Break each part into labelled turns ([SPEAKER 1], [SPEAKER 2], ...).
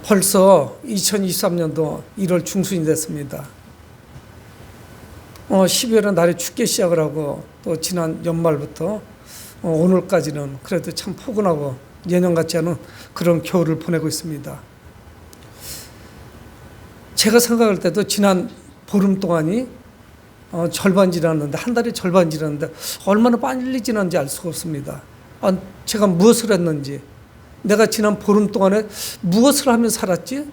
[SPEAKER 1] 벌써 2023년도 1월 중순이 됐습니다. 12월은 날이 춥게 시작을 하고 또 지난 연말부터 오늘까지는 그래도 참 포근하고 예년 같지 않은 그런 겨울을 보내고 있습니다. 제가 생각할 때도 지난 보름 동안이 절반 지났는데, 한 달이 절반 지났는데 얼마나 빨리 지났는지 알 수가 없습니다. 제가 무엇을 했는지, 내가 지난 보름 동안에 무엇을 하며 살았지?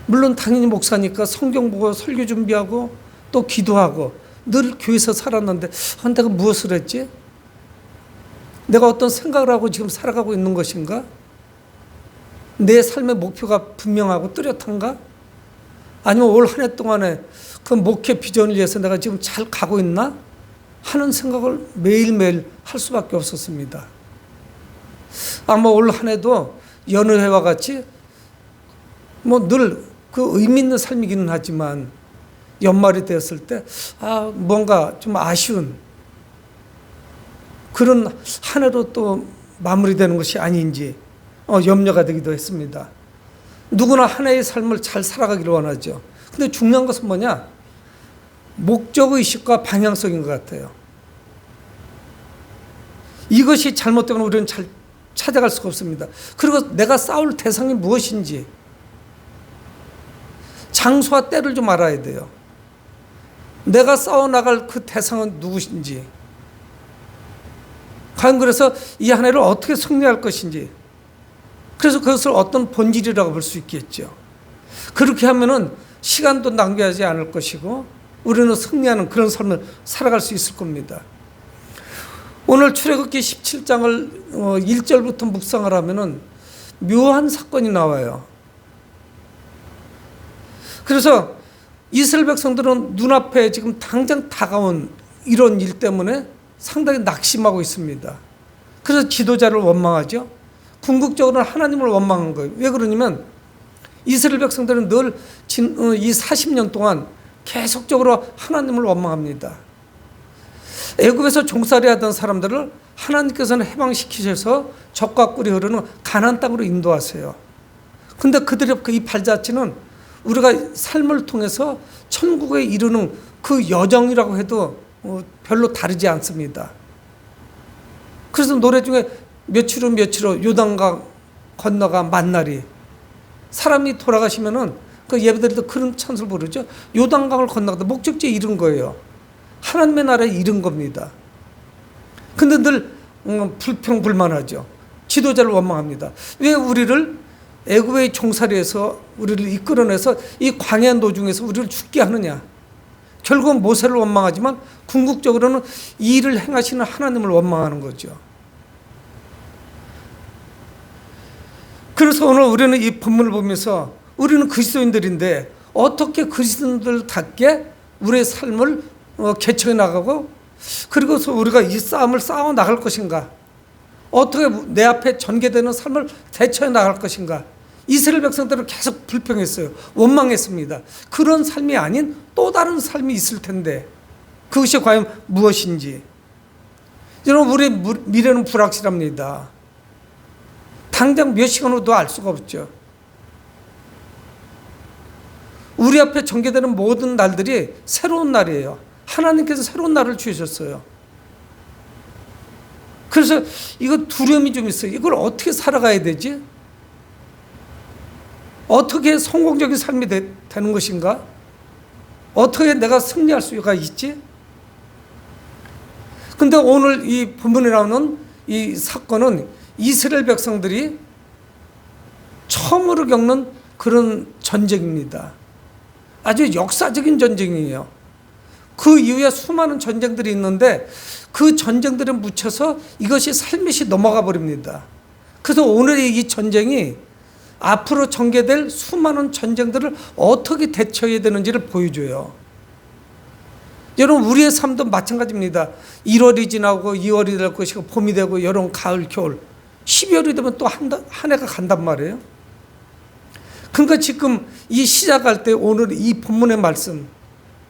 [SPEAKER 1] 물론 당연히 목사니까 성경 보고 설교 준비하고 또 기도하고 늘 교회에서 살았는데 내가 무엇을 했지? 내가 어떤 생각을 하고 지금 살아가고 있는 것인가? 내 삶의 목표가 분명하고 뚜렷한가? 아니면 올 한 해 동안에 그 목회 비전을 위해서 내가 지금 잘 가고 있나? 하는 생각을 매일매일 할 수밖에 없었습니다. 아마 올 한 해도 여느 해와 같이 늘 그 의미 있는 삶이기는 하지만 연말이 되었을 때 뭔가 좀 아쉬운 그런 한 해로 또 마무리되는 것이 아닌지 염려가 되기도 했습니다. 누구나 한 해의 삶을 잘 살아가기를 원하죠. 근데 중요한 것은 뭐냐? 목적의식과 방향성인 것 같아요. 이것이 잘못되면 우리는 잘 찾아갈 수가 없습니다. 그리고 내가 싸울 대상이 무엇인지, 장소와 때를 좀 알아야 돼요. 내가 싸워나갈 그 대상은 누구신지, 과연 그래서 이 한 해를 어떻게 승리할 것인지, 그래서 그것을 어떤 본질이라고 볼 수 있겠죠. 그렇게 하면은 시간도 낭비하지 않을 것이고 우리는 승리하는 그런 삶을 살아갈 수 있을 겁니다. 오늘 출애굽기 17장을 1절부터 묵상을 하면은 묘한 사건이 나와요. 그래서 이스라엘 백성들은 눈앞에 지금 당장 다가온 이런 일 때문에 상당히 낙심하고 있습니다. 그래서 지도자를 원망하죠. 궁극적으로는 하나님을 원망한 거예요. 왜 그러냐면 이스라엘 백성들은 늘 이 40년 동안 계속적으로 하나님을 원망합니다. 애굽에서 종살이 하던 사람들을 하나님께서는 해방시키셔서 적과 꿀이 흐르는 가나안 땅으로 인도하세요. 근데 그들의 이 발자취는 우리가 삶을 통해서 천국에 이르는 그 여정이라고 해도 별로 다르지 않습니다. 그래서 노래 중에 며칠 후 요단강 건너가 만나리, 사람이 돌아가시면은 그 예배드릴 때 그런 찬송을 부르죠. 요단강을 건너가다 목적지에 이른 거예요. 하나님의 나라에 이른 겁니다. 근데 늘 불평불만하죠. 지도자를 원망합니다. 왜 우리를 애굽의 종살이에서 우리를 이끌어내서 이 광야 노중에서 우리를 죽게 하느냐? 결국은 모세를 원망하지만 궁극적으로는 이 일을 행하시는 하나님을 원망하는 거죠. 그래서 오늘 우리는 이 본문을 보면서 우리는 그리스도인들인데 어떻게 그리스도인들답게 우리의 삶을 개척해 나가고, 그리고서 우리가 이 싸움을 싸워 나갈 것인가? 어떻게 내 앞에 전개되는 삶을 대처해 나갈 것인가? 이스라엘 백성들은 계속 불평했어요. 원망했습니다. 그런 삶이 아닌 또 다른 삶이 있을 텐데 그것이 과연 무엇인지. 여러분, 우리의 미래는 불확실합니다. 당장 몇 시간 후도 알 수가 없죠. 우리 앞에 전개되는 모든 날들이 새로운 날이에요. 하나님께서 새로운 날을 주셨어요. 그래서 이거 두려움이 좀 있어요. 이걸 어떻게 살아가야 되지? 어떻게 성공적인 삶이 되는 것인가? 어떻게 내가 승리할 수가 있지? 근데 오늘 이 본문에 나오는 이 사건은 이스라엘 백성들이 처음으로 겪는 그런 전쟁입니다. 아주 역사적인 전쟁이에요. 그 이후에 수많은 전쟁들이 있는데 그 전쟁들에 묻혀서 이것이 살며시 넘어가 버립니다. 그래서 오늘의 이 전쟁이 앞으로 전개될 수많은 전쟁들을 어떻게 대처해야 되는지를 보여줘요. 여러분, 우리의 삶도 마찬가지입니다. 1월이 지나고 2월이 될 것이고 봄이 되고 여름, 가을, 겨울, 12월이 되면 또 한 해가 간단 말이에요. 그러니까 지금 이 시작할 때 오늘 이 본문의 말씀,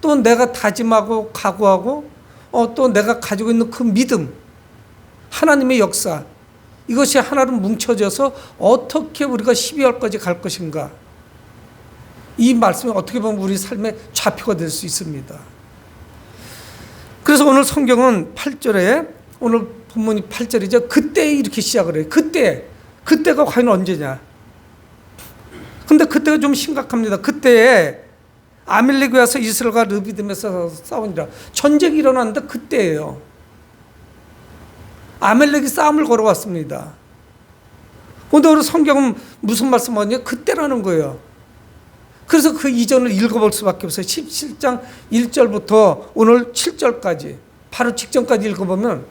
[SPEAKER 1] 또 내가 다짐하고 각오하고 또 내가 가지고 있는 그 믿음, 하나님의 역사, 이것이 하나로 뭉쳐져서 어떻게 우리가 12월까지 갈 것인가. 이 말씀이 어떻게 보면 우리 삶의 좌표가 될 수 있습니다. 그래서 오늘 성경은 8절에, 오늘 본문이 8절이죠. 그때 이렇게 시작을 해요. 그때가 과연 언제냐. 근데 그때가 좀 심각합니다. 그때에 아멜렉이 와서 이스라엘과 르비딤에서 싸우니라. 전쟁이 일어났는데 그때예요. 아멜렉이 싸움을 걸어왔습니다. 근데 오늘 성경은 무슨 말씀하냐? 그때라는 거예요. 그래서 그 이전을 읽어볼 수밖에 없어요. 17장 1절부터 오늘 7절까지 바로 직전까지 읽어보면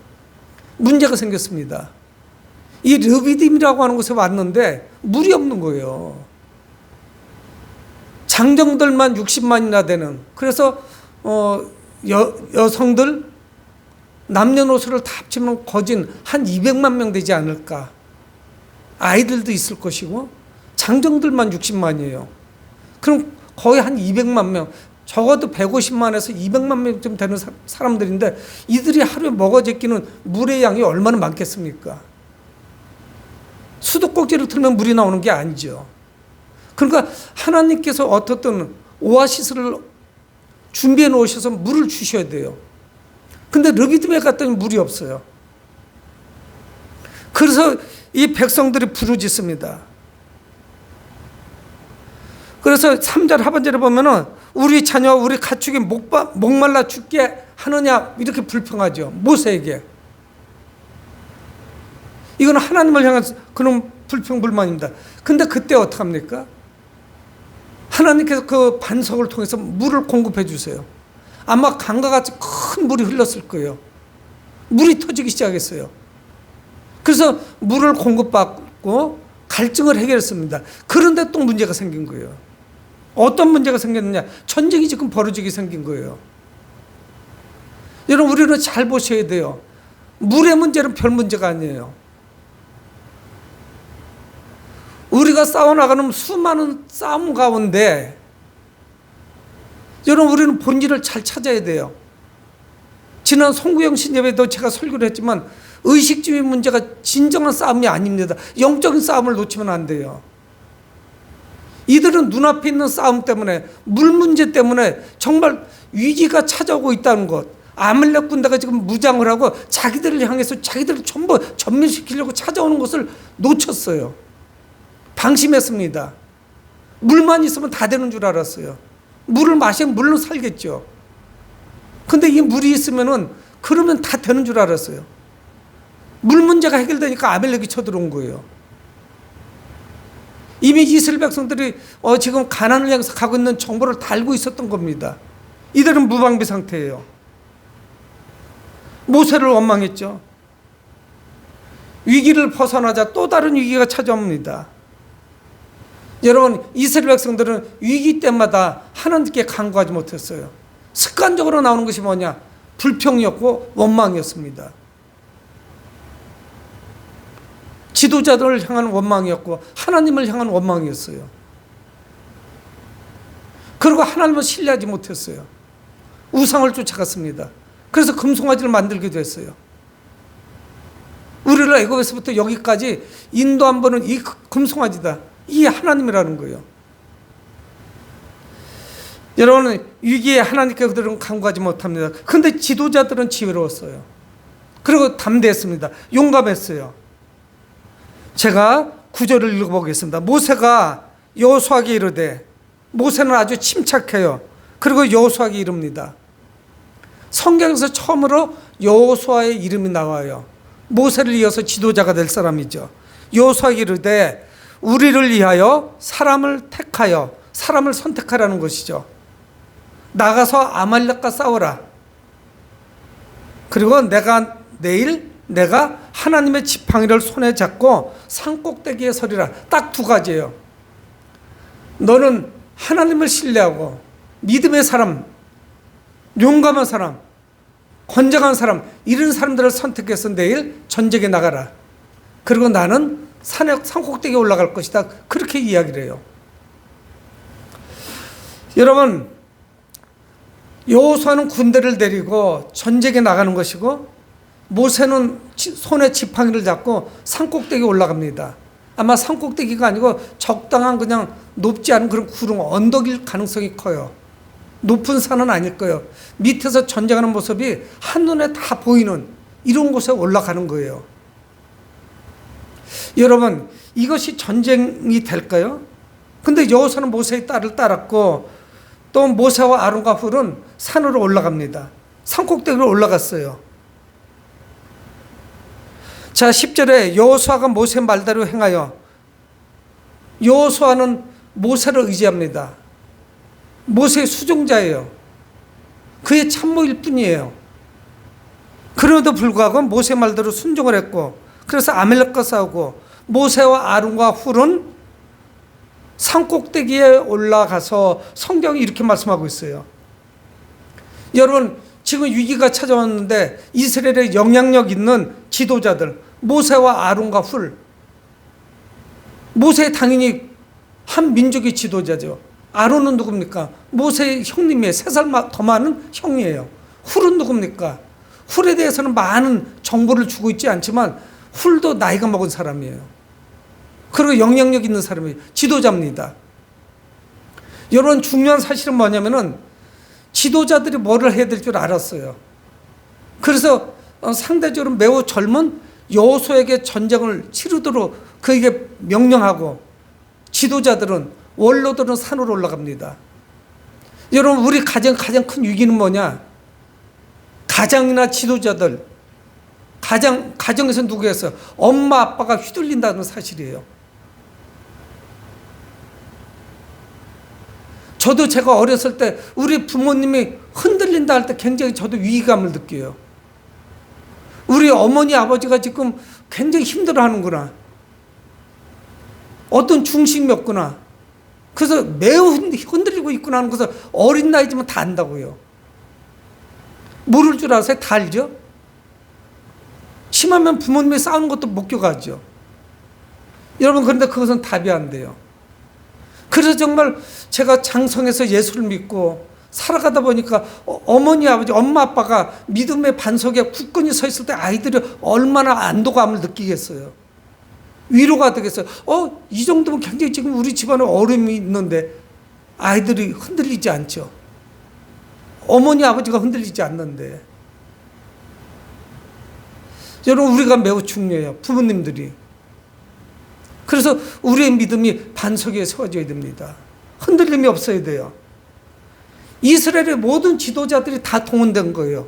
[SPEAKER 1] 문제가 생겼습니다. 이 르비딤이라고 하는 곳에 왔는데 물이 없는 거예요. 장정들만 60만이나 되는, 그래서 여성들 남녀노소를 다 합치면 거진 한 200만 명 되지 않을까. 아이들도 있을 것이고 장정들만 60만이에요. 그럼 거의 한 200만 명, 적어도 150만에서 200만 명쯤 되는 사람들인데 이들이 하루에 먹어 제끼는 물의 양이 얼마나 많겠습니까? 수도꼭지를 틀면 물이 나오는 게 아니죠. 그러니까 하나님께서 어떻든 오아시스를 준비해 놓으셔서 물을 주셔야 돼요. 근데 르비딤에 갔더니 물이 없어요. 그래서 이 백성들이 부르짖습니다. 그래서 3절 하반절에 보면은 우리 자녀와 우리 가축이 목말라 죽게 하느냐, 이렇게 불평하죠. 모세에게. 이건 하나님을 향한 그런 불평불만입니다. 근데 그때 어떡합니까? 하나님께서 그 반석을 통해서 물을 공급해 주세요. 아마 강과 같이 큰 물이 흘렀을 거예요. 물이 터지기 시작했어요. 그래서 물을 공급받고 갈증을 해결했습니다. 그런데 또 문제가 생긴 거예요. 어떤 문제가 생겼느냐? 전쟁이 지금 벌어지게 생긴 거예요. 여러분, 우리는 잘 보셔야 돼요. 물의 문제는 별 문제가 아니에요. 우리가 싸워나가는 수많은 싸움 가운데 여러분, 우리는 본질을 잘 찾아야 돼요. 지난 송구영 신예배도 제가 설교를 했지만 의식주의 문제가 진정한 싸움이 아닙니다. 영적인 싸움을 놓치면 안 돼요. 이들은 눈앞에 있는 싸움 때문에, 물 문제 때문에 정말 위기가 찾아오고 있다는 것, 아말렉 군대가 지금 무장을 하고 자기들을 향해서 자기들을 전부 전멸시키려고 찾아오는 것을 놓쳤어요. 방심했습니다. 물만 있으면 다 되는 줄 알았어요. 물을 마시면 물로 살겠죠. 근데 이 물이 있으면은 그러면 다 되는 줄 알았어요. 물 문제가 해결되니까 아멜렉이 쳐들어온 거예요. 이미 이스라엘 백성들이 지금 가나안을 향해서 가고 있는 정보를 다 알고 있었던 겁니다. 이들은 무방비 상태예요. 모세를 원망했죠. 위기를 벗어나자 또 다른 위기가 찾아옵니다. 여러분, 이스라엘 백성들은 위기 때마다 하나님께 간구하지 못했어요. 습관적으로 나오는 것이 뭐냐? 불평이었고 원망이었습니다. 지도자들을 향한 원망이었고 하나님을 향한 원망이었어요. 그리고 하나님을 신뢰하지 못했어요. 우상을 쫓아갔습니다. 그래서 금송아지를 만들기도 했어요. 우리를 애굽에서부터 여기까지 인도한 분은 이 금송아지다. 이게 하나님이라는 거예요. 여러분, 위기에 하나님께 그들은 간구하지 못합니다. 그런데 지도자들은 지혜로웠어요. 그리고 담대했습니다. 용감했어요. 제가 9절을 읽어보겠습니다. 모세가 여호수아에게 이르되, 모세는 아주 침착해요. 그리고 여호수아에게 이릅니다. 성경에서 처음으로 여호수아의 이름이 나와요. 모세를 이어서 지도자가 될 사람이죠. 여호수아에게 이르되 우리를 위하여 사람을 택하여, 사람을 선택하라는 것이죠. 나가서 아말렉과 싸워라. 그리고 내일 하나님의 지팡이를 손에 잡고 산꼭대기에 서리라. 딱 두 가지예요. 너는 하나님을 신뢰하고 믿음의 사람, 용감한 사람, 건장한 사람, 이런 사람들을 선택해서 내일 전쟁에 나가라. 그리고 나는 산꼭대기에 올라갈 것이다. 그렇게 이야기를 해요. 여러분, 여호수아는 군대를 데리고 전쟁에 나가는 것이고 모세는 손에 지팡이를 잡고 산꼭대기에 올라갑니다. 아마 산꼭대기가 아니고 적당한 그냥 높지 않은 그런 구름, 언덕일 가능성이 커요. 높은 산은 아닐 거예요. 밑에서 전쟁하는 모습이 한눈에 다 보이는 이런 곳에 올라가는 거예요. 여러분, 이것이 전쟁이 될까요? 근데 여호수아는 모세의 딸을 따랐고 또 모세와 아론과 훌은 산으로 올라갑니다. 산꼭대기로 올라갔어요. 자, 10절에 여호수아가 모세 말대로 행하여, 여호수아는 모세를 의지합니다. 모세의 수종자예요. 그의 참모일 뿐이에요. 그럼에도 불구하고 모세 말대로 순종을 했고, 그래서 아말렉과 싸우고, 모세와 아론과 훌은 산꼭대기에 올라가서 성경이 이렇게 말씀하고 있어요. 여러분, 지금 위기가 찾아왔는데 이스라엘의 영향력 있는 지도자들, 모세와 아론과 훌, 모세 당연히 한 민족의 지도자죠. 아론은 누굽니까? 모세의 형님이에요. 3살 더 많은 형이에요. 훌은 누굽니까? 훌에 대해서는 많은 정보를 주고 있지 않지만 훌도 나이가 먹은 사람이에요. 그리고 영향력 있는 사람이에요. 지도자입니다. 여러분, 중요한 사실은 뭐냐면은 지도자들이 뭐를 해야 될 줄 알았어요. 그래서 상대적으로 매우 젊은 여호수아에게 전쟁을 치르도록 그에게 명령하고, 지도자들은, 원로들은 산으로 올라갑니다. 여러분, 우리 가장 큰 위기는 뭐냐? 가장이나 지도자들, 가정에서 누구였어요? 엄마 아빠가 휘둘린다는 사실이에요. 저도 제가 어렸을 때 우리 부모님이 흔들린다 할 때 굉장히 저도 위기감을 느껴요. 우리 어머니 아버지가 지금 굉장히 힘들어하는구나, 어떤 중심이 없구나, 그래서 매우 흔들리고 있구나 하는 것을 어린 나이지만 다 안다고요. 모를 줄 아세요? 다 알죠? 심하면 부모님이 싸우는 것도 목격하죠. 여러분, 그런데 그것은 답이 안 돼요. 그래서 정말 제가 장성에서 예수를 믿고 살아가다 보니까 어머니, 아버지, 엄마, 아빠가 믿음의 반석에 굳건히 서 있을 때 아이들이 얼마나 안도감을 느끼겠어요. 위로가 되겠어요. 이 정도면 굉장히 지금 우리 집안에 어려움이 있는데 아이들이 흔들리지 않죠. 어머니, 아버지가 흔들리지 않는데. 여러분, 우리가 매우 중요해요. 부모님들이. 그래서 우리의 믿음이 반석 위에 세워져야 됩니다. 흔들림이 없어야 돼요. 이스라엘의 모든 지도자들이 다 동원된 거예요.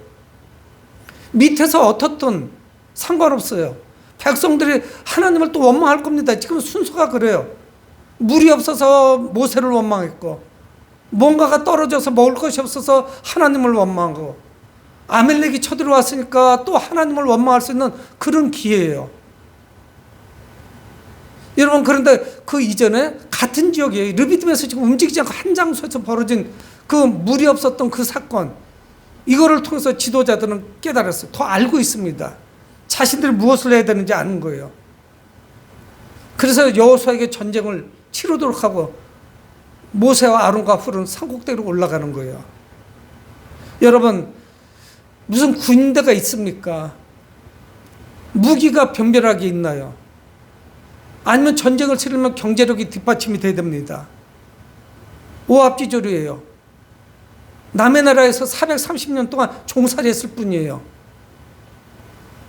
[SPEAKER 1] 밑에서 어떻든 상관없어요. 백성들이 하나님을 또 원망할 겁니다. 지금 순서가 그래요. 물이 없어서 모세를 원망했고, 뭔가가 떨어져서 먹을 것이 없어서 하나님을 원망하고, 아멜렉이 쳐들어왔으니까 또 하나님을 원망할 수 있는 그런 기회예요. 여러분, 그런데 그 이전에 같은 지역에 르비딤에서 지금 움직이지 않고 한 장소에서 벌어진 그 물이 없었던 그 사건, 이거를 통해서 지도자들은 깨달았어요. 더 알고 있습니다. 자신들이 무엇을 해야 되는지 아는 거예요. 그래서 여호수아에게 전쟁을 치르도록 하고 모세와 아론과 훌은 산꼭대기로 올라가는 거예요. 여러분, 무슨 군대가 있습니까? 무기가 변별하게 있나요? 아니면 전쟁을 치르면 경제력이 뒷받침이 돼야 됩니다. 오합지졸이에요. 남의 나라에서 430년 동안 종살이 했을 뿐이에요.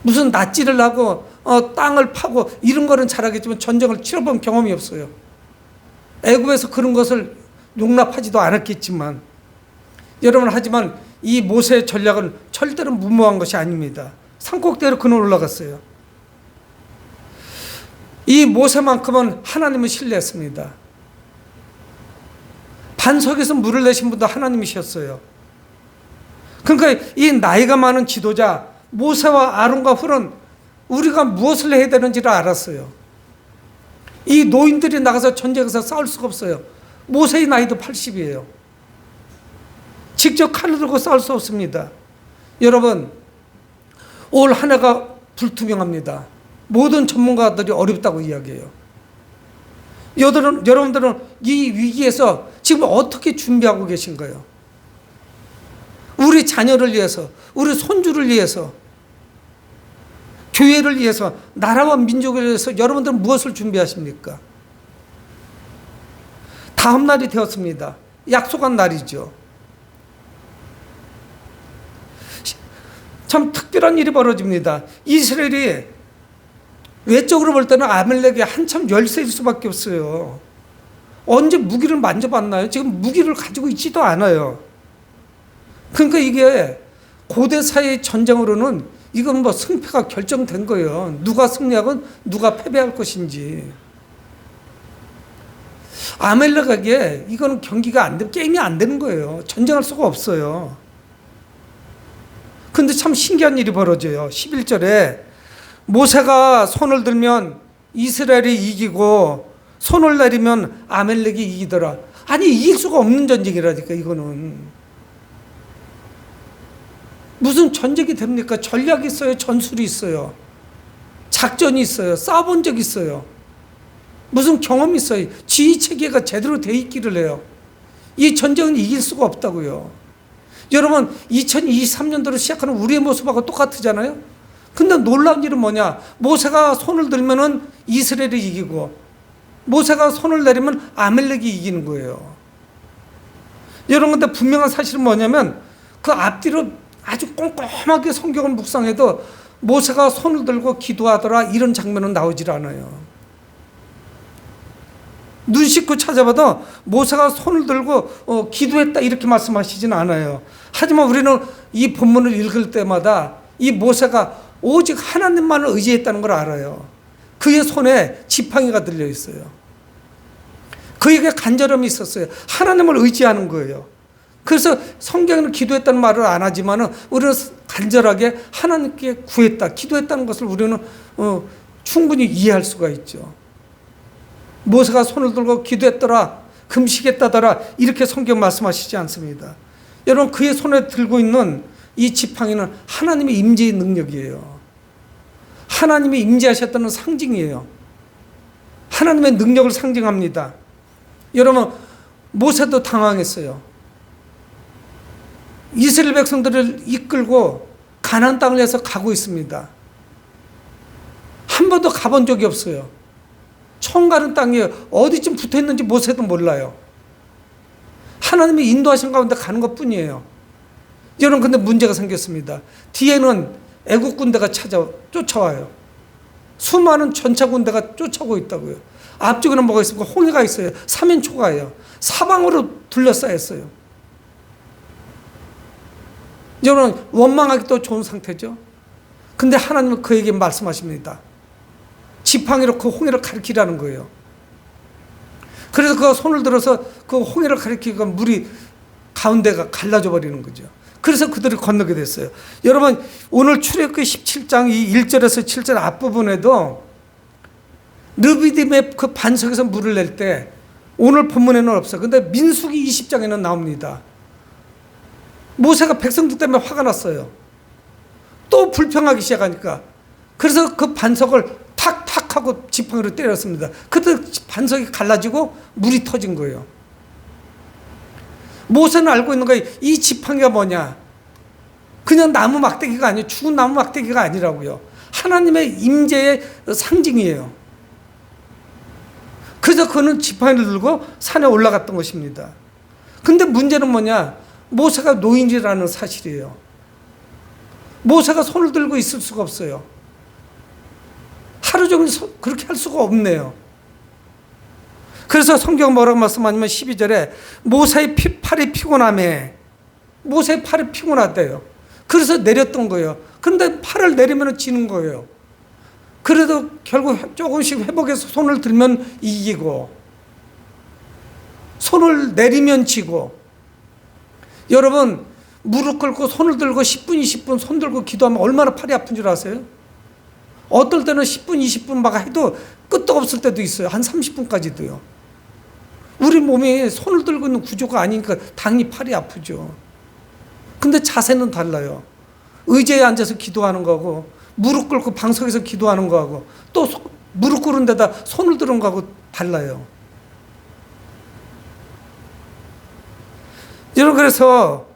[SPEAKER 1] 무슨 낫지를 하고 땅을 파고 이런 거는 잘하겠지만 전쟁을 치러본 경험이 없어요. 애굽에서 그런 것을 용납하지도 않았겠지만, 여러분, 하지만 이 모세의 전략은 절대로 무모한 것이 아닙니다. 산꼭대기로 그는 올라갔어요. 이 모세만큼은 하나님을 신뢰했습니다. 반석에서 물을 내신 분도 하나님이셨어요. 그러니까 이 나이가 많은 지도자 모세와 아론과 훌은 우리가 무엇을 해야 되는지를 알았어요. 이 노인들이 나가서 전쟁에서 싸울 수가 없어요. 모세의 나이도 80이에요. 직접 칼을 들고 싸울 수 없습니다. 여러분, 올 한 해가 불투명합니다. 모든 전문가들이 어렵다고 이야기해요. 여러분들은 이 위기에서 지금 어떻게 준비하고 계신가요? 우리 자녀를 위해서, 우리 손주를 위해서, 교회를 위해서, 나라와 민족을 위해서 여러분들은 무엇을 준비하십니까? 다음 날이 되었습니다. 약속한 날이죠. 참 특별한 일이 벌어집니다. 이스라엘이 외적으로 볼 때는 아말렉이 한참 열세일 수밖에 없어요. 언제 무기를 만져봤나요? 지금 무기를 가지고 있지도 않아요. 그러니까 이게 고대사의 전쟁으로는 이건 뭐 승패가 결정된 거예요. 누가 승리하건 누가 패배할 것인지. 아말렉에게 이거는 경기가 안 되면 게임이 안 되는 거예요. 전쟁할 수가 없어요. 근데 참 신기한 일이 벌어져요. 11절에 모세가 손을 들면 이스라엘이 이기고 손을 내리면 아말렉이 이기더라. 아니, 이길 수가 없는 전쟁이라니까, 이거는. 무슨 전쟁이 됩니까? 전략이 있어요. 전술이 있어요. 작전이 있어요. 싸워본 적이 있어요. 무슨 경험이 있어요. 지휘체계가 제대로 돼 있기를 해요. 이 전쟁은 이길 수가 없다고요. 여러분, 2023년도로 시작하는 우리의 모습하고 똑같잖아요. 근데 놀라운 일은 뭐냐? 모세가 손을 들면은 이스라엘이 이기고, 모세가 손을 내리면 아말렉이 이기는 거예요. 여러분, 근데 분명한 사실은 뭐냐면, 그 앞뒤로 아주 꼼꼼하게 성경을 묵상해도 모세가 손을 들고 기도하더라, 이런 장면은 나오질 않아요. 눈 씻고 찾아봐도 모세가 손을 들고 기도했다, 이렇게 말씀하시진 않아요. 하지만 우리는 이 본문을 읽을 때마다 이 모세가 오직 하나님만을 의지했다는 걸 알아요. 그의 손에 지팡이가 들려 있어요. 그에게 간절함이 있었어요. 하나님을 의지하는 거예요. 그래서 성경에는 기도했다는 말을 안 하지만 우리는 간절하게 하나님께 구했다, 기도했다는 것을 우리는 충분히 이해할 수가 있죠. 모세가 손을 들고 기도했더라, 금식했다더라, 이렇게 성경 말씀하시지 않습니다. 여러분, 그의 손에 들고 있는 이 지팡이는 하나님의 임재의 능력이에요. 하나님이 임재하셨다는 상징이에요. 하나님의 능력을 상징합니다. 여러분, 모세도 당황했어요. 이스라엘 백성들을 이끌고 가나안 땅을 해서 가고 있습니다. 한 번도 가본 적이 없어요. 처음 가는 땅이 어디쯤 붙어 있는지 모세도 몰라요. 하나님이 인도하신 가운데 가는 것 뿐이에요. 여러분, 근데 문제가 생겼습니다. 뒤에는 애국 군대가 쫓아와요. 수많은 전차 군대가 쫓아오고 있다고요. 앞쪽에는 뭐가 있습니까? 홍해가 있어요. 사면초가예요. 사방으로 둘러싸였어요. 여러분, 원망하기도 좋은 상태죠. 근데 하나님은 그에게 말씀하십니다. 지팡이로 그 홍해를 가리키라는 거예요. 그래서 그 손을 들어서 그 홍해를 가리키니까 물이 가운데가 갈라져 버리는 거죠. 그래서 그들이 건너게 됐어요. 여러분, 오늘 출애굽기 17장 이 1절에서 7절 앞부분에도 르비딤의 그 반석에서 물을 낼 때 오늘 본문에는 없어요. 근데 민수기 20장에는 나옵니다. 모세가 백성들 때문에 화가 났어요. 또 불평하기 시작하니까. 그래서 그 반석을 탁탁 하고 지팡이로 때렸습니다. 그때 반석이 갈라지고 물이 터진 거예요. 모세는 알고 있는 거예요. 이 지팡이가 뭐냐? 그냥 나무 막대기가 아니에요. 죽은 나무 막대기가 아니라고요. 하나님의 임재의 상징이에요. 그래서 그는 지팡이를 들고 산에 올라갔던 것입니다. 근데 문제는 뭐냐? 모세가 노인이라는 사실이에요. 모세가 손을 들고 있을 수가 없어요. 하루 종일 그렇게 할 수가 없네요. 그래서 성경 뭐라고 말씀하냐면 12절에 모세의 팔이 피곤하매, 모세의 팔이 피곤하대요. 그래서 내렸던 거예요. 그런데 팔을 내리면 지는 거예요. 그래도 결국 조금씩 회복해서 손을 들면 이기고, 손을 내리면 지고. 여러분, 무릎 꿇고 손을 들고 10분, 20분 손 들고 기도하면 얼마나 팔이 아픈 줄 아세요? 어떨 때는 10분, 20분 막 해도 끝도 없을 때도 있어요. 한 30분까지도요. 우리 몸이 손을 들고 있는 구조가 아니니까 당연히 팔이 아프죠. 근데 자세는 달라요. 의자에 앉아서 기도하는 거하고 무릎 꿇고 방석에서 기도하는 거하고 또 무릎 꿇은 데다 손을 드는 거하고 달라요. 여러분, 그래서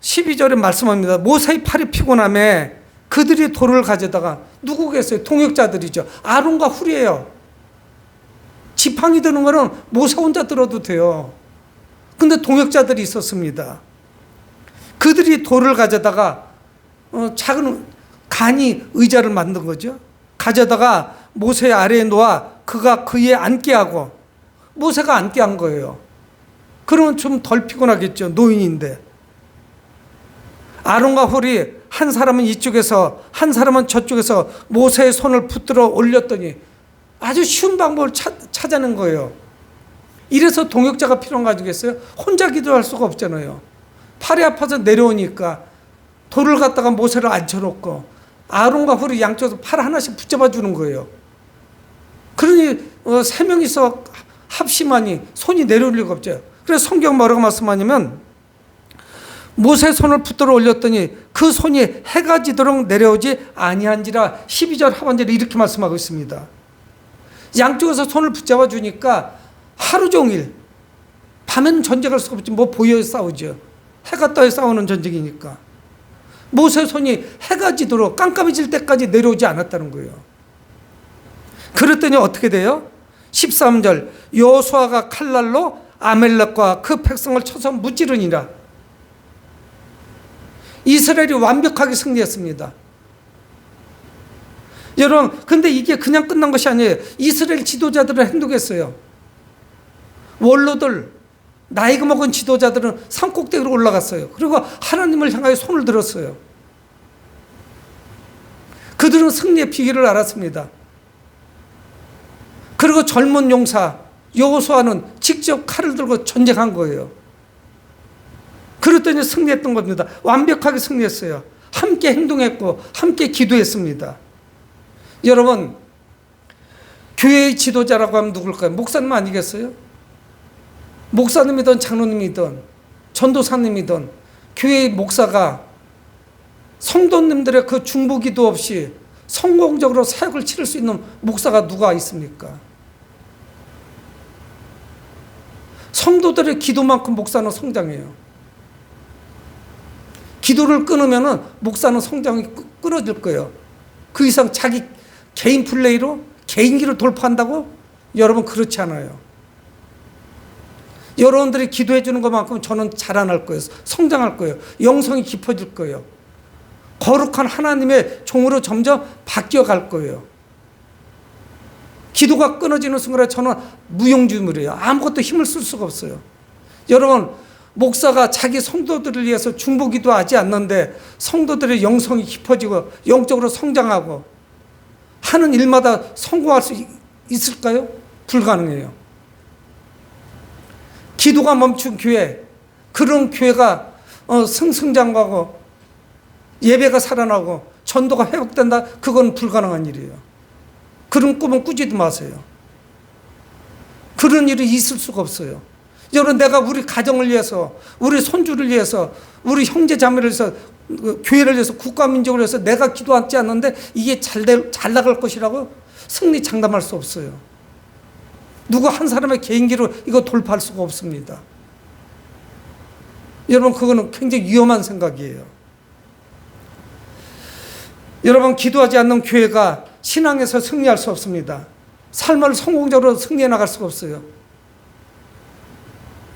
[SPEAKER 1] 12절에 말씀합니다. 모세의 팔이 피곤하매 그들이 돌을 가져다가 누구겠어요? 동역자들이죠. 아론과 훌이에요. 지팡이 드는 거는 모세 혼자 들어도 돼요. 근데 동역자들이 있었습니다. 그들이 돌을 가져다가 작은 간이 의자를 만든 거죠. 가져다가 모세 아래에 놓아 그가 그에 앉게 하고, 모세가 앉게 한 거예요. 그러면 좀 덜 피곤하겠죠. 노인인데. 아론과 훌이 한 사람은 이쪽에서 한 사람은 저쪽에서 모세의 손을 붙들어 올렸더니 아주 쉬운 방법을 찾아낸 거예요. 이래서 동역자가 필요한 거 아니겠어요? 혼자 기도할 수가 없잖아요. 팔이 아파서 내려오니까 돌을 갖다가 모세를 앉혀놓고 아론과 훌이 양쪽에서 팔 하나씩 붙잡아 주는 거예요. 그러니 세 명이서 합심하니 손이 내려올 리가 없죠. 그래서 성경 뭐라고 말씀하냐면, 모세 손을 붙들어 올렸더니 그 손이 해가 지도록 내려오지 아니한지라. 12절 하반절에 이렇게 말씀하고 있습니다. 양쪽에서 손을 붙잡아 주니까 하루 종일, 밤에는 전쟁할 수가 없지, 뭐 보여 싸우죠. 해가 떠야 싸우는 전쟁이니까. 모세 손이 해가 지도록 깜깜해질 때까지 내려오지 않았다는 거예요. 그랬더니 어떻게 돼요? 13절, 여호수아가 칼날로 아멜렉과 그 백성을 쳐서 무찌르니라. 이스라엘이 완벽하게 승리했습니다. 여러분, 근데 이게 그냥 끝난 것이 아니에요. 이스라엘 지도자들을 행동했어요. 원로들, 나이가 먹은 지도자들은 산꼭대기로 올라갔어요. 그리고 하나님을 향하여 손을 들었어요. 그들은 승리의 비결을 알았습니다. 그리고 젊은 용사 여호수아는 직접 칼을 들고 전쟁한 거예요. 그랬더니 승리했던 겁니다. 완벽하게 승리했어요. 함께 행동했고 함께 기도했습니다. 여러분, 교회의 지도자라고 하면 누굴까요? 목사님 아니겠어요? 목사님이든 장로님이든 전도사님이든 교회의 목사가 성도님들의 그 중보기도 없이 성공적으로 사역을 치를 수 있는 목사가 누가 있습니까? 성도들의 기도만큼 목사는 성장해요. 기도를 끊으면 목사는 성장이 끊어질 거예요. 그 이상 자기 개인 플레이로 개인기를 돌파한다고? 여러분, 그렇지 않아요. 여러분들이 기도해 주는 것만큼 저는 자라날 거예요. 성장할 거예요. 영성이 깊어질 거예요. 거룩한 하나님의 종으로 점점 바뀌어갈 거예요. 기도가 끊어지는 순간에 저는 무용지물이에요. 아무것도 힘을 쓸 수가 없어요. 여러분, 목사가 자기 성도들을 위해서 중보기도 하지 않는데 성도들의 영성이 깊어지고 영적으로 성장하고 하는 일마다 성공할 수 있을까요? 불가능해요. 기도가 멈춘 교회, 그런 교회가 승승장구하고 예배가 살아나고 전도가 회복된다? 그건 불가능한 일이에요. 그런 꿈은 꾸지도 마세요. 그런 일이 있을 수가 없어요. 여러분, 내가 우리 가정을 위해서, 우리 손주를 위해서, 우리 형제 자매를 위해서, 교회를 위해서, 국가민족을 위해서 내가 기도하지 않는데 이게 잘 나갈 것이라고 승리 장담할 수 없어요. 누구 한 사람의 개인기로 이거 돌파할 수가 없습니다. 여러분, 그거는 굉장히 위험한 생각이에요. 여러분, 기도하지 않는 교회가 신앙에서 승리할 수 없습니다. 삶을 성공적으로 승리해 나갈 수가 없어요.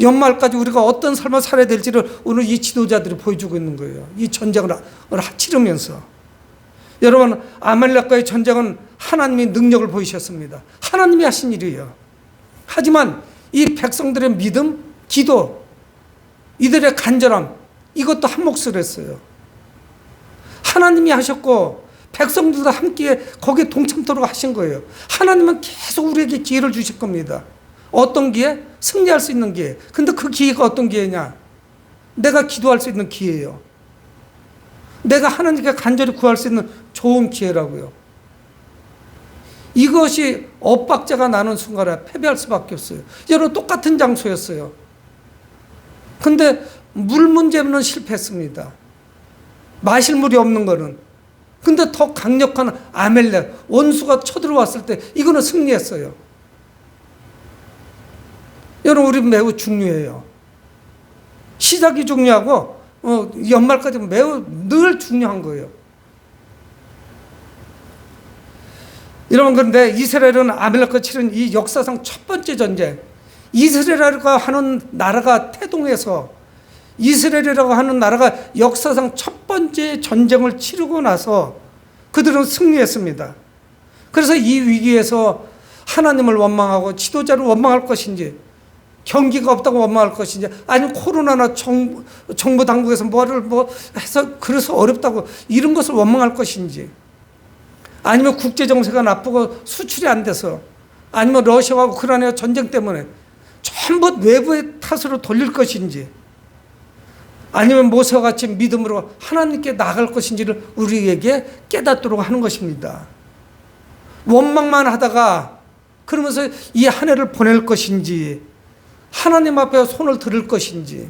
[SPEAKER 1] 연말까지 우리가 어떤 삶을 살아야 될지를 오늘 이 지도자들이 보여주고 있는 거예요. 이 전쟁을 치르면서. 여러분, 아말렉과의 전쟁은 하나님의 능력을 보이셨습니다. 하나님이 하신 일이에요. 하지만 이 백성들의 믿음, 기도, 이들의 간절함, 이것도 한 몫을 했어요. 하나님이 하셨고 백성들도 함께 거기에 동참토록 하신 거예요. 하나님은 계속 우리에게 기회를 주실 겁니다. 어떤 기회? 승리할 수 있는 기회. 근데 그 기회가 어떤 기회냐? 내가 기도할 수 있는 기회예요. 내가 하나님께 간절히 구할 수 있는 좋은 기회라고요. 이것이 엇박자가 나는 순간에 패배할 수밖에 없어요. 여러분, 똑같은 장소였어요. 근데 물 문제는 실패했습니다. 마실 물이 없는 거는. 근데 더 강력한 아멜렉, 원수가 쳐들어왔을 때 이거는 승리했어요. 여러분, 우리 매우 중요해요. 시작이 중요하고 연말까지 매우 늘 중요한 거예요. 여러분, 그런데 이스라엘은 아말렉과 치른 이 역사상 첫 번째 전쟁, 이스라엘이라고 하는 나라가 태동해서 이스라엘이라고 하는 나라가 역사상 첫 번째 전쟁을 치르고 나서 그들은 승리했습니다. 그래서 이 위기에서 하나님을 원망하고 지도자를 원망할 것인지, 경기가 없다고 원망할 것인지, 아니면 코로나나 정부 당국에서 뭐를 해서 그래서 어렵다고 이런 것을 원망할 것인지, 아니면 국제 정세가 나쁘고 수출이 안 돼서, 아니면 러시아와 우크라이나 전쟁 때문에 전부 외부의 탓으로 돌릴 것인지, 아니면 모세와 같이 믿음으로 하나님께 나아갈 것인지를 우리에게 깨닫도록 하는 것입니다. 원망만 하다가 그러면서 이 한 해를 보낼 것인지, 하나님 앞에 손을 들을 것인지,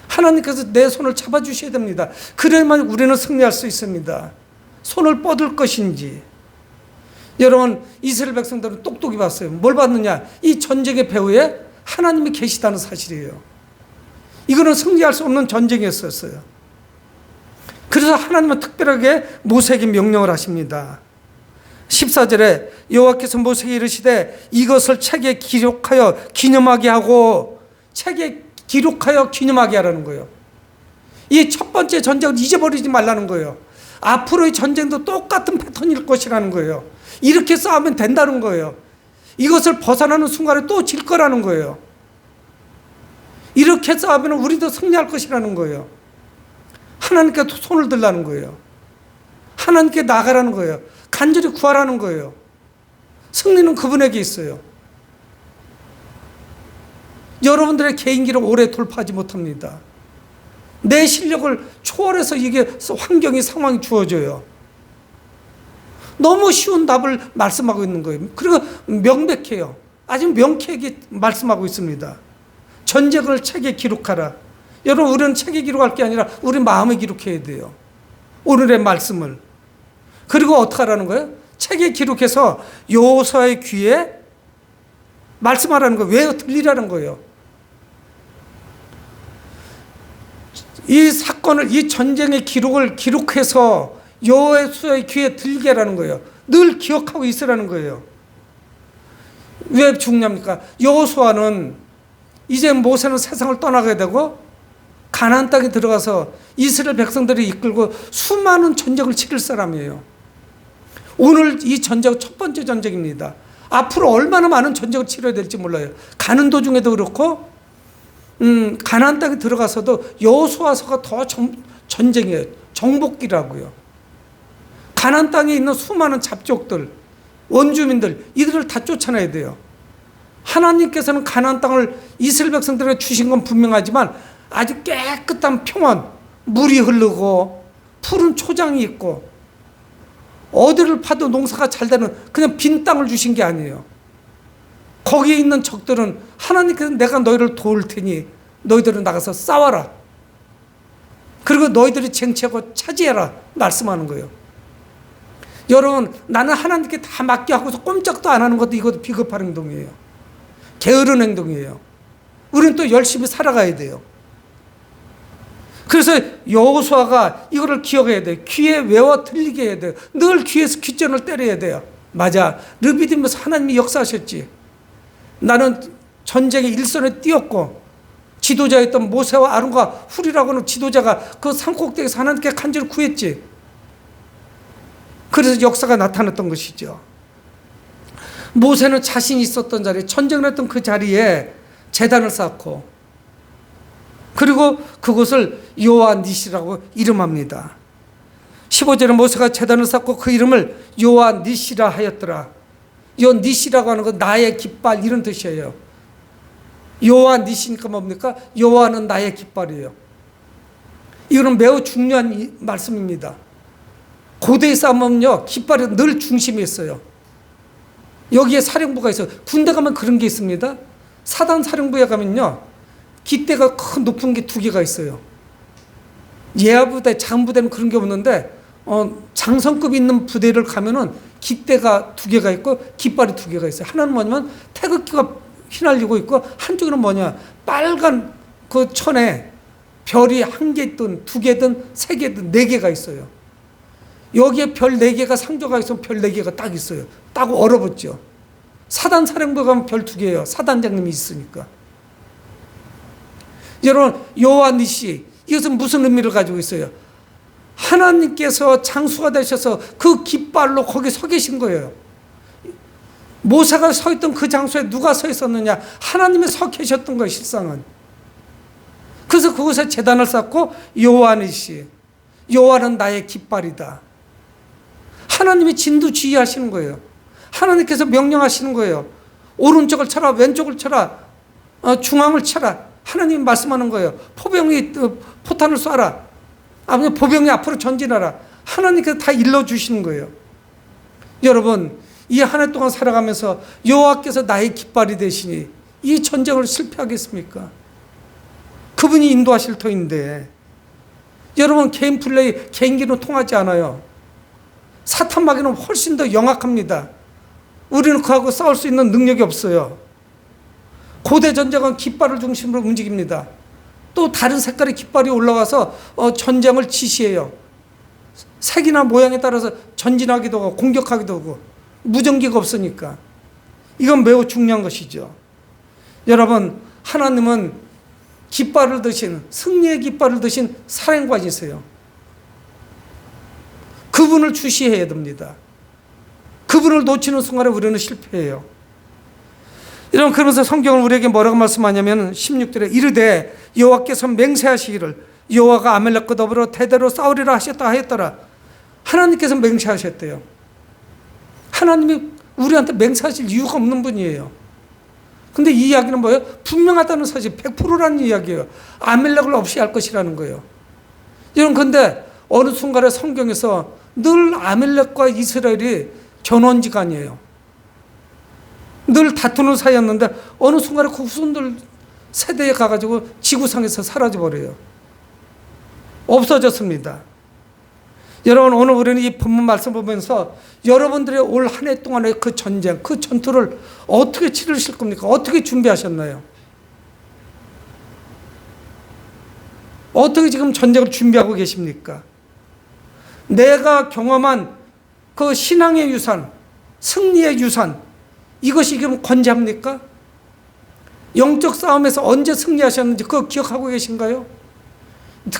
[SPEAKER 1] 하나님께서 내 손을 잡아주셔야 됩니다. 그래야만 우리는 승리할 수 있습니다. 손을 뻗을 것인지. 여러분, 이스라엘 백성들은 똑똑히 봤어요. 뭘 봤느냐? 이 전쟁의 배후에 하나님이 계시다는 사실이에요. 이거는 승리할 수 없는 전쟁이었어요. 그래서 하나님은 특별하게 모세에게 명령을 하십니다. 14절에 여호와께서 모세에게 이르시되 이것을 책에 기록하여 기념하게 하고, 책에 기록하여 기념하게 하라는 거예요. 이 첫 번째 전쟁을 잊어버리지 말라는 거예요. 앞으로의 전쟁도 똑같은 패턴일 것이라는 거예요. 이렇게 싸우면 된다는 거예요. 이것을 벗어나는 순간에 또 질 거라는 거예요. 이렇게 싸우면 우리도 승리할 것이라는 거예요. 하나님께 손을 들라는 거예요. 하나님께 나가라는 거예요. 간절히 구하라는 거예요. 승리는 그분에게 있어요. 여러분들의 개인기를 오래 돌파하지 못합니다. 내 실력을 초월해서 이게 환경이, 상황이 주어져요. 너무 쉬운 답을 말씀하고 있는 거예요. 그리고 명백해요. 아주 명쾌하게 말씀하고 있습니다. 전쟁을 책에 기록하라. 여러분, 우리는 책에 기록할 게 아니라 우리 마음에 기록해야 돼요. 오늘의 말씀을. 그리고 어떻게 하라는 거예요? 책에 기록해서 여호수아의 귀에 말씀하라는 거예요. 왜 들리라는 거예요. 이 사건을, 이 전쟁의 기록을 기록해서 여호수아의 귀에 들게 하라는 거예요. 늘 기억하고 있으라는 거예요. 왜 중요합니까? 여호수아는 이제 모세는 세상을 떠나게 되고 가나안 땅에 들어가서 이스라엘 백성들을 이끌고 수많은 전쟁을 치를 사람이에요. 오늘 이 전쟁은 첫 번째 전쟁입니다. 앞으로 얼마나 많은 전쟁을 치러야 될지 몰라요. 가는 도중에도 그렇고 가나안 땅에 들어가서도 여호수아서가 더 전쟁이에요. 정복기라고요. 가나안 땅에 있는 수많은 잡족들, 원주민들, 이들을 다 쫓아내야 돼요. 하나님께서는 가나안 땅을 이스라엘 백성들에게 주신 건 분명하지만 아주 깨끗한 평원, 물이 흐르고 푸른 초장이 있고 어디를 파도 농사가 잘 되는 그냥 빈 땅을 주신 게 아니에요. 거기에 있는 적들은 하나님께서 내가 너희를 도울 테니 너희들은 나가서 싸워라. 그리고 너희들이 쟁취하고 차지해라 말씀하는 거예요. 여러분, 나는 하나님께 다 맡겨하고서 꼼짝도 안 하는 것도 이것도 비겁한 행동이에요. 게으른 행동이에요. 우리는 또 열심히 살아가야 돼요. 그래서 여호수아가 이거를 기억해야 돼요. 귀에 외워 들리게 해야 돼요. 늘 귀에서 귓전을 때려야 돼요. 맞아, 르비딤에서 하나님이 역사하셨지. 나는 전쟁의 일선에 뛰었고 지도자였던 모세와 아론과 훌이라고 하는 지도자가 그 산꼭대기에서 하나님께 간절히 구했지. 그래서 역사가 나타났던 것이죠. 모세는 자신이 있었던 자리에, 전쟁을 했던 그 자리에 제단을 쌓고, 그리고 그곳을 여호와 니시라고 이름합니다. 15절에 모세가 제단을 쌓고 그 이름을 여호와 니시라 하였더라. 요 니시라고 하는 건 나의 깃발, 이런 뜻이에요. 여호와 니시니까 뭡니까? 여호와는 나의 깃발이에요. 이거는 매우 중요한 말씀입니다. 고대의 싸움은요, 깃발이 늘 중심에 있어요. 여기에 사령부가 있어요. 군대 가면 그런 게 있습니다. 사단 사령부에 가면요, 깃대가 큰 높은 게 두 개가 있어요. 예하부대, 장부대는 그런 게 없는데 장성급 있는 부대를 가면은 깃대가 두 개가 있고 깃발이 두 개가 있어요. 하나는 뭐냐면 태극기가 휘날리고 있고, 한쪽에는 뭐냐, 빨간 그 천에 별이 한 개든 두 개든 세 개든 네 개가 있어요. 여기에 별 4개가 상조가 있으면 별 4개가 딱 있어요. 딱 얼어붙죠. 사단 사령부 가면 별 2개예요. 사단장님이 있으니까. 여러분, 여호와 니시, 이것은 무슨 의미를 가지고 있어요? 하나님께서 장수가 되셔서 그 깃발로 거기 서 계신 거예요. 모세가 서 있던 그 장소에 누가 서 있었느냐? 하나님이 서 계셨던 거예요, 실상은. 그래서 그곳에 제단을 쌓고 여호와 니시, 여호와는 나의 깃발이다. 하나님이 진두지휘하시는 거예요. 하나님께서 명령하시는 거예요. 오른쪽을 쳐라, 왼쪽을 쳐라, 중앙을 쳐라. 하나님이 말씀하는 거예요. 포병이 포탄을 쏴라. 아버지, 보병이 앞으로 전진하라. 하나님께서 다 일러주시는 거예요. 여러분, 이 한 해 동안 살아가면서 여호와께서 나의 깃발이 되시니 이 전쟁을 실패하겠습니까? 그분이 인도하실 터인데, 여러분, 개인 플레이, 개인기는 통하지 않아요. 사탄 마귀는 훨씬 더 영악합니다. 우리는 그하고 싸울 수 있는 능력이 없어요. 고대 전쟁은 깃발을 중심으로 움직입니다. 또 다른 색깔의 깃발이 올라와서 전쟁을 지시해요. 색이나 모양에 따라서 전진하기도 하고 공격하기도 하고, 무전기가 없으니까. 이건 매우 중요한 것이죠. 여러분, 하나님은 깃발을 드신, 승리의 깃발을 드신 사령관이세요. 그분을 주시해야 됩니다. 그분을 놓치는 순간에 우리는 실패해요. 여러분, 그러면서 성경은 우리에게 뭐라고 말씀하냐면 16절에 이르되 여호와께서 맹세하시기를 여호와가 아말렉과 더불어 대대로 싸우리라 하셨다 하였더라. 하나님께서 맹세하셨대요. 하나님이 우리한테 맹세하실 이유가 없는 분이에요. 근데 이 이야기는 뭐예요? 분명하다는 사실, 100%라는 이야기예요. 아말렉을 없이 할 것이라는 거예요. 여러분, 근데 어느 순간에 성경에서 늘 아말렉과 이스라엘이 견원지간이에요. 늘 다투는 사이였는데 어느 순간에 그 후손들 세대에 가가지고 지구상에서 사라져버려요. 없어졌습니다. 여러분, 오늘 우리는 이 본문 말씀 보면서 여러분들의 올 한 해 동안의 그 전쟁, 그 전투를 어떻게 치르실 겁니까? 어떻게 준비하셨나요? 어떻게 지금 전쟁을 준비하고 계십니까? 내가 경험한 그 신앙의 유산, 승리의 유산, 이것이 지금 건재합니까? 영적 싸움에서 언제 승리하셨는지 그거 기억하고 계신가요?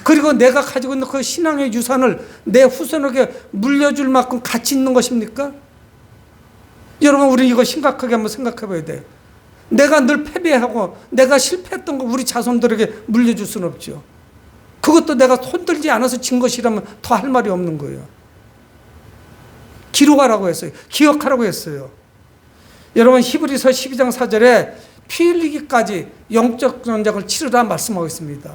[SPEAKER 1] 그리고 내가 가지고 있는 그 신앙의 유산을 내 후손에게 물려줄 만큼 가치 있는 것입니까? 여러분, 우리 이거 심각하게 한번 생각해 봐야 돼요. 내가 늘 패배하고 내가 실패했던 거 우리 자손들에게 물려줄 수는 없죠. 그것도 내가 손들지 않아서 진 것이라면 더 할 말이 없는 거예요. 기록하라고 했어요. 기억하라고 했어요. 여러분, 히브리서 12장 4절에 피 흘리기까지 영적 전쟁을 치르라 말씀하고 있습니다.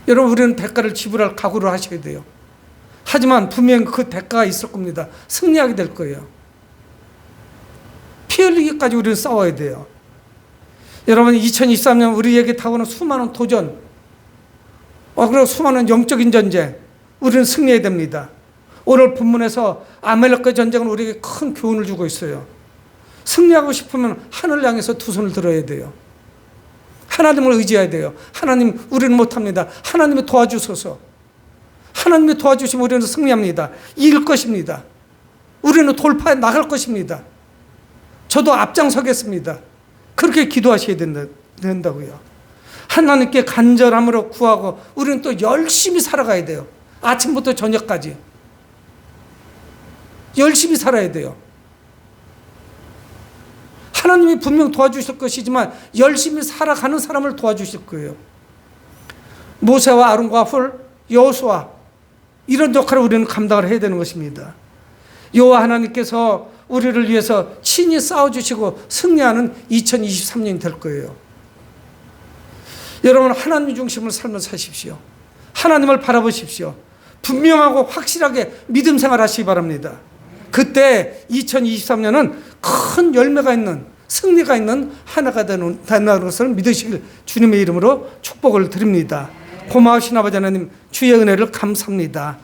[SPEAKER 1] 여러분, 우리는 대가를 지불할 각오를 하셔야 돼요. 하지만 분명히 그 대가가 있을 겁니다. 승리하게 될 거예요. 피 흘리기까지 우리는 싸워야 돼요. 여러분, 2023년 우리에게 다가오는 수많은 도전, 그리고 수많은 영적인 전쟁, 우리는 승리해야 됩니다. 오늘 본문에서 아말렉과의 전쟁은 우리에게 큰 교훈을 주고 있어요. 승리하고 싶으면 하늘을 향해서 두 손을 들어야 돼요. 하나님을 의지해야 돼요. 하나님, 우리는 못합니다. 하나님이 도와주소서. 하나님이 도와주시면 우리는 승리합니다. 이길 것입니다. 우리는 돌파해 나갈 것입니다. 저도 앞장서겠습니다. 그렇게 기도하셔야 된다고요. 하나님께 간절함으로 구하고 우리는 또 열심히 살아가야 돼요. 아침부터 저녁까지 열심히 살아야 돼요. 하나님이 분명 도와주실 것이지만 열심히 살아가는 사람을 도와주실 거예요. 모세와 아론과 훌, 여호수아, 이런 역할을 우리는 감당을 해야 되는 것입니다. 여호와 하나님께서 우리를 위해서 친히 싸워주시고 승리하는 2023년이 될 거예요. 여러분, 하나님 중심으로 삶을 사십시오. 하나님을 바라보십시오. 분명하고 확실하게 믿음 생활하시기 바랍니다. 그때 2023년은 큰 열매가 있는, 승리가 있는 하나가 되는 것을 믿으시길 주님의 이름으로 축복을 드립니다. 고마우신 아버지 하나님, 주의 은혜를 감사합니다.